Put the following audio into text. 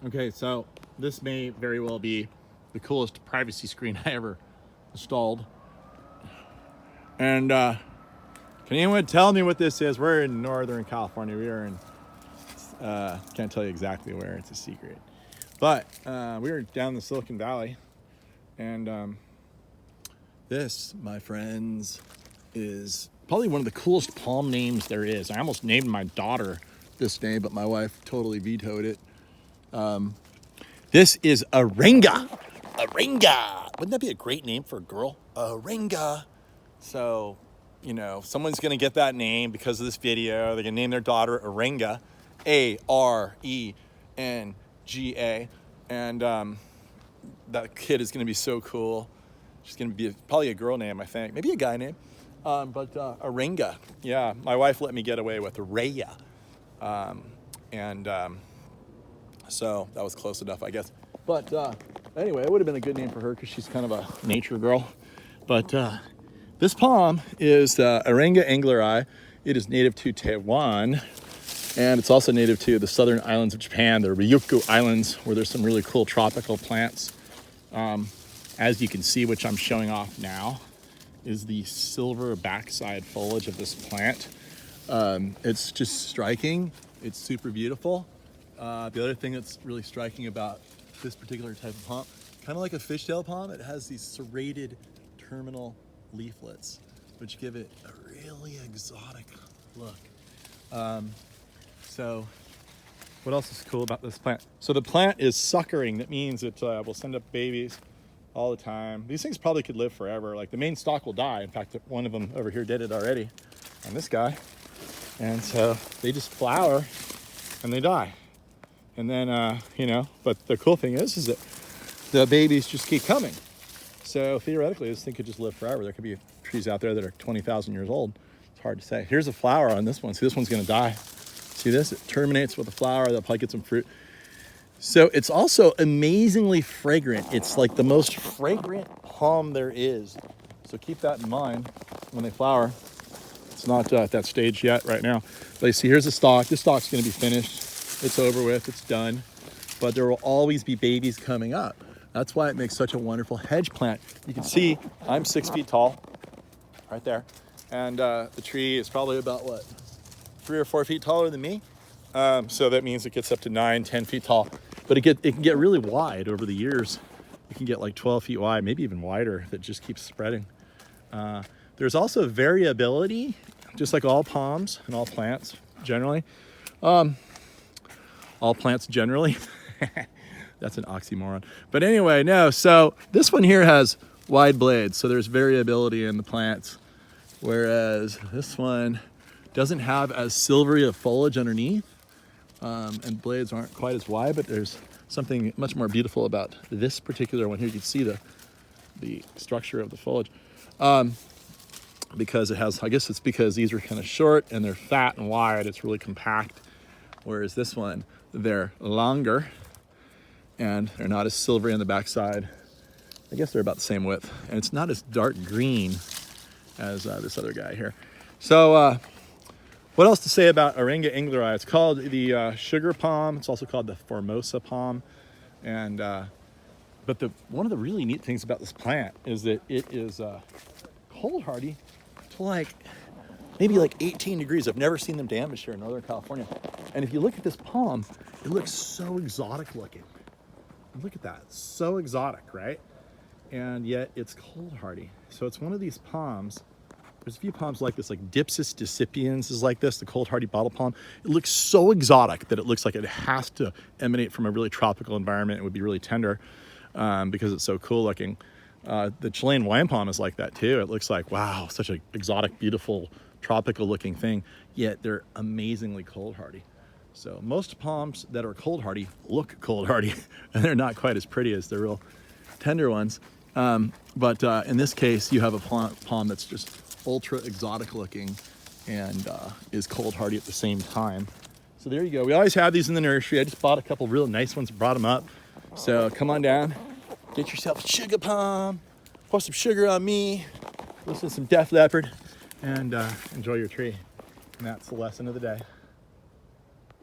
Okay, so this may very well be the coolest privacy screen I ever installed. And can anyone tell me what this is? We're in Northern California. We are in, can't tell you exactly where, it's a secret. But we were down in the Silicon Valley. And this, my friends, is probably one of the coolest palm names there is. I almost named my daughter this name, but my wife totally vetoed it. This is Arenga. Arenga. Wouldn't that be a great name for a girl? Arenga. So, you know, someone's going to get that name because of this video. They're going to name their daughter Arenga. Arenga. And that kid is going to be so cool. She's going to be probably a girl name, I think. Maybe a guy name. But Arenga. Yeah, my wife let me get away with Raya. So that was close enough, I guess. But anyway, it would have been a good name for her because she's kind of a nature girl. But this palm is Arenga engleri. It is native to Taiwan, and it's also native to the southern islands of Japan, the Ryukyu Islands, where there's some really cool tropical plants. As you can see, which I'm showing off now, is the silver backside foliage of this plant. It's just striking. It's super beautiful. The other thing that's really striking about this particular type of palm, kind of like a fishtail palm, it has these serrated terminal leaflets, which give it a really exotic look. So what else is cool about this plant? So the plant is suckering. That means it will send up babies all the time. These things probably could live forever. Like the main stalk will die. In fact, one of them over here did it already on this guy. And so they just flower and they die. And then, you know, but the cool thing is that the babies just keep coming. So theoretically, this thing could just live forever. There could be trees out there that are 20,000 years old. It's hard to say. Here's a flower on this one. See, this one's gonna die. See this? It terminates with a flower. They'll probably get some fruit. So it's also amazingly fragrant. It's like the most fragrant palm there is. So keep that in mind when they flower. It's not at that stage yet right now. But you see, here's the stalk. This stalk's gonna be finished. It's over with, it's done. But there will always be babies coming up. That's why it makes such a wonderful hedge plant. You can see I'm 6 feet tall, right there. And the tree is probably about, what, 3 or 4 feet taller than me. So that means it gets up to 9, 10 feet tall. But it can get really wide over the years. It can get like 12 feet wide, maybe even wider, that just keeps spreading. There's also variability, just like all palms and all plants generally. All plants generally. That's an oxymoron. But anyway, no, so this one here has wide blades, so there's variability in the plants. Whereas this one doesn't have as silvery a foliage underneath, and blades aren't quite as wide, but there's something much more beautiful about this particular one here. You can see the structure of the foliage. Because it has, I guess it's because these are kind of short and they're fat and wide, it's really compact. Whereas this one, they're longer and they're not as silvery on the backside. I guess they're about the same width, and it's not as dark green as this other guy here. So what else to say about Arenga engleri? It's called the sugar palm. It's also called the Formosa palm. And but one of the really neat things about this plant is that it is cold hardy to like maybe like 18 degrees. I've never seen them damaged here in Northern California. And if you look at this palm, it looks so exotic looking. Look at that, so exotic, right? And yet it's cold hardy. So it's one of these palms. There's a few palms like this, like Dipsis decipiens is like this, the cold hardy bottle palm. It looks so exotic that it looks like it has to emanate from a really tropical environment. It would be really tender because it's so cool looking. The Chilean wine palm is like that too. It looks like, wow, such an exotic, beautiful, tropical looking thing, yet they're amazingly cold hardy. So most palms that are cold hardy look cold hardy, and they're not quite as pretty as the real tender ones. But in this case, you have a palm that's just ultra exotic looking and is cold hardy at the same time. So there you go. We always have these in the nursery. I just bought a couple real nice ones, brought them up. So come on down, get yourself a sugar palm, pour some sugar on me, listen to some Def Leppard, and enjoy your tree. And that's the lesson of the day.